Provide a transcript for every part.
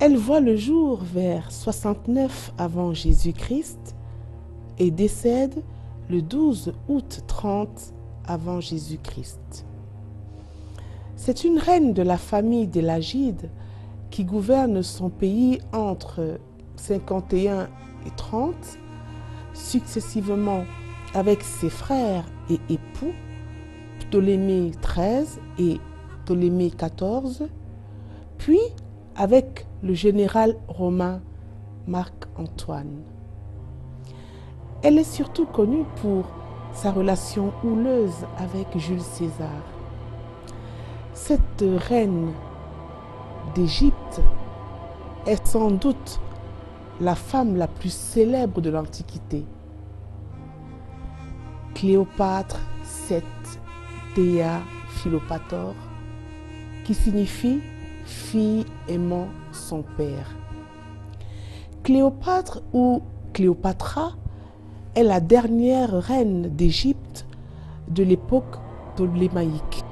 Elle voit le jour vers 69 avant Jésus-Christ et décède le 12 août 30 avant Jésus-Christ. C'est une reine de la famille des Lagides qui gouverne son pays entre 51 et 30, successivement avec ses frères et époux, Ptolémée XIII et Ptolémée XIV, puis avec le général romain Marc-Antoine. Elle est surtout connue pour sa relation houleuse avec Jules César. Cette reine d'Égypte est sans doute la femme la plus célèbre de l'Antiquité. Cléopâtre Seth Théa Philopator, qui signifie fille aimant son père. Cléopâtre ou Cléopatra est la dernière reine d'Égypte de l'époque ptolémaïque.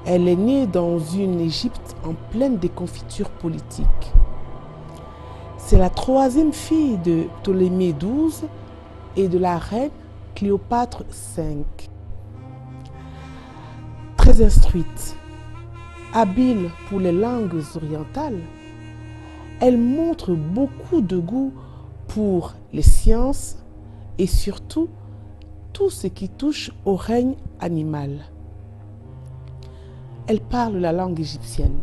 Elle est née dans une Égypte en pleine déconfiture politique. C'est la troisième fille de Ptolémée XII et de la reine Cléopâtre V. Très instruite, habile pour les langues orientales, elle montre beaucoup de goût pour les sciences et surtout tout ce qui touche au règne animal. Elle parle la langue égyptienne.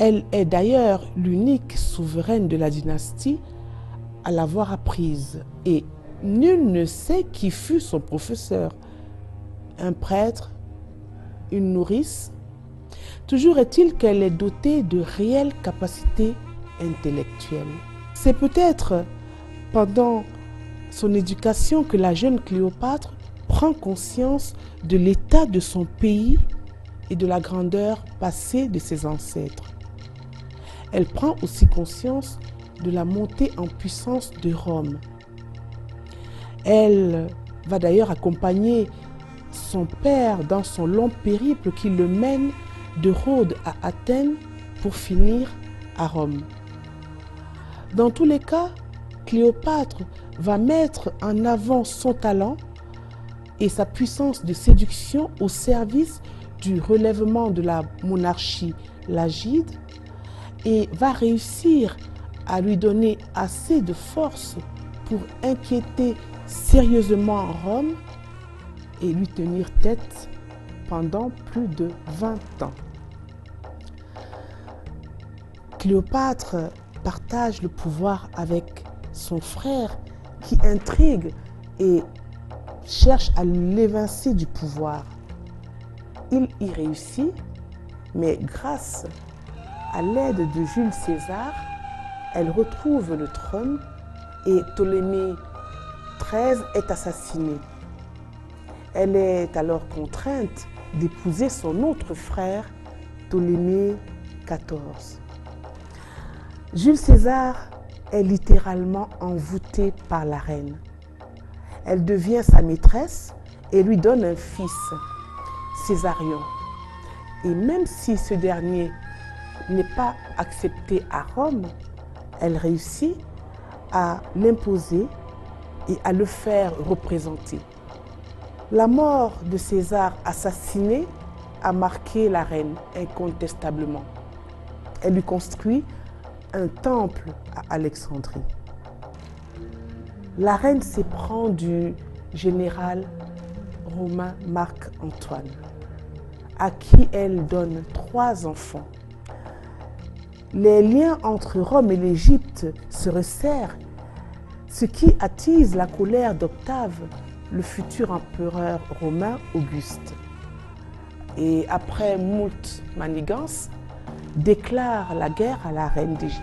Elle est d'ailleurs l'unique souveraine de la dynastie à l'avoir apprise et nul ne sait qui fut son professeur, un prêtre, une nourrice. Toujours est-il qu'elle est dotée de réelles capacités intellectuelles. C'est peut-être pendant son éducation que la jeune Cléopâtre prend conscience de l'état de son pays et de la grandeur passée de ses ancêtres. Elle prend aussi conscience de la montée en puissance de Rome. Elle va d'ailleurs accompagner son père dans son long périple qui le mène de Rhodes à Athènes pour finir à Rome. Dans tous les cas, Cléopâtre va mettre en avant son talent et sa puissance de séduction au service du relèvement de la monarchie lagide et va réussir à lui donner assez de force pour inquiéter sérieusement Rome et lui tenir tête pendant plus de 20 ans. Cléopâtre partage le pouvoir avec son frère qui intrigue et cherche à l'évincer du pouvoir. Il y réussit, mais grâce à l'aide de Jules César, elle retrouve le trône et Ptolémée XIII est assassiné. Elle est alors contrainte d'épouser son autre frère, Ptolémée XIV. Jules César est littéralement envoûté par la reine. Elle devient sa maîtresse et lui donne un fils, Césarion. Et même si ce dernier n'est pas accepté à Rome, elle réussit à l'imposer et à le faire représenter. La mort de César assassiné a marqué la reine incontestablement. Elle lui construit un temple à Alexandrie. La reine s'éprend du général romain Marc-Antoine, à qui elle donne 3 enfants. Les liens entre Rome et l'Égypte se resserrent, ce qui attise la colère d'Octave, le futur empereur romain Auguste. Et après moult manigances, déclare la guerre à la reine d'Égypte.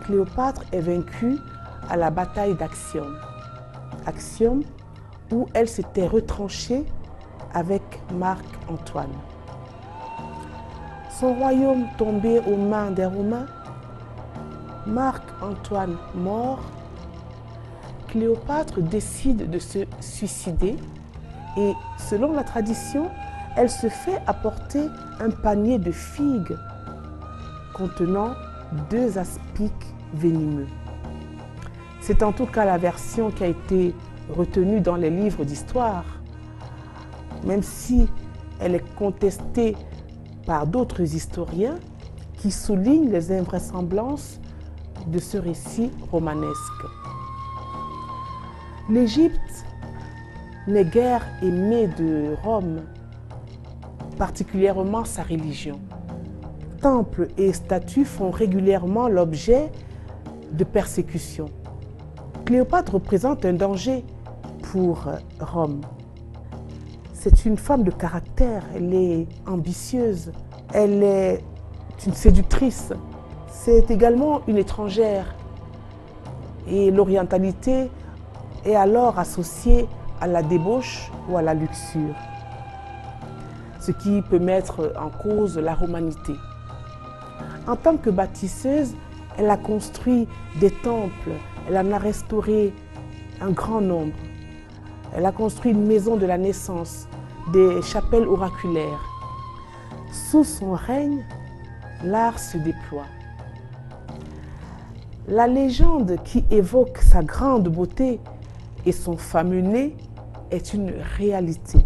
Cléopâtre est vaincue à la bataille d'Actium. Actium, où elle s'était retranchée avec Marc-Antoine. Son royaume tombé aux mains des Romains, Marc-Antoine mort, Cléopâtre décide de se suicider et, selon la tradition, elle se fait apporter un panier de figues contenant 2 aspics venimeux. C'est en tout cas la version qui a été retenue dans les livres d'histoire, même si elle est contestée par d'autres historiens qui soulignent les invraisemblances de ce récit romanesque. L'Égypte n'est guère aimée de Rome, particulièrement sa religion. Temples et statues font régulièrement l'objet de persécutions. Cléopâtre représente un danger pour Rome. C'est une femme de caractère, elle est ambitieuse, elle est une séductrice. C'est également une étrangère et l'orientalité est alors associée à la débauche ou à la luxure, ce qui peut mettre en cause la romanité. En tant que bâtisseuse, elle a construit des temples, elle en a restauré un grand nombre. Elle a construit une maison de la naissance, des chapelles oraculaires. Sous son règne, l'art se déploie. La légende qui évoque sa grande beauté et son fameux nez est une réalité.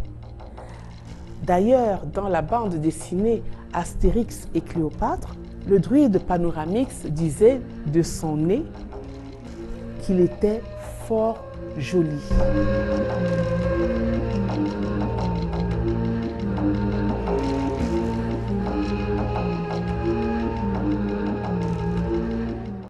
D'ailleurs, dans la bande dessinée Astérix et Cléopâtre, le druide Panoramix disait de son nez qu'il était fort joli.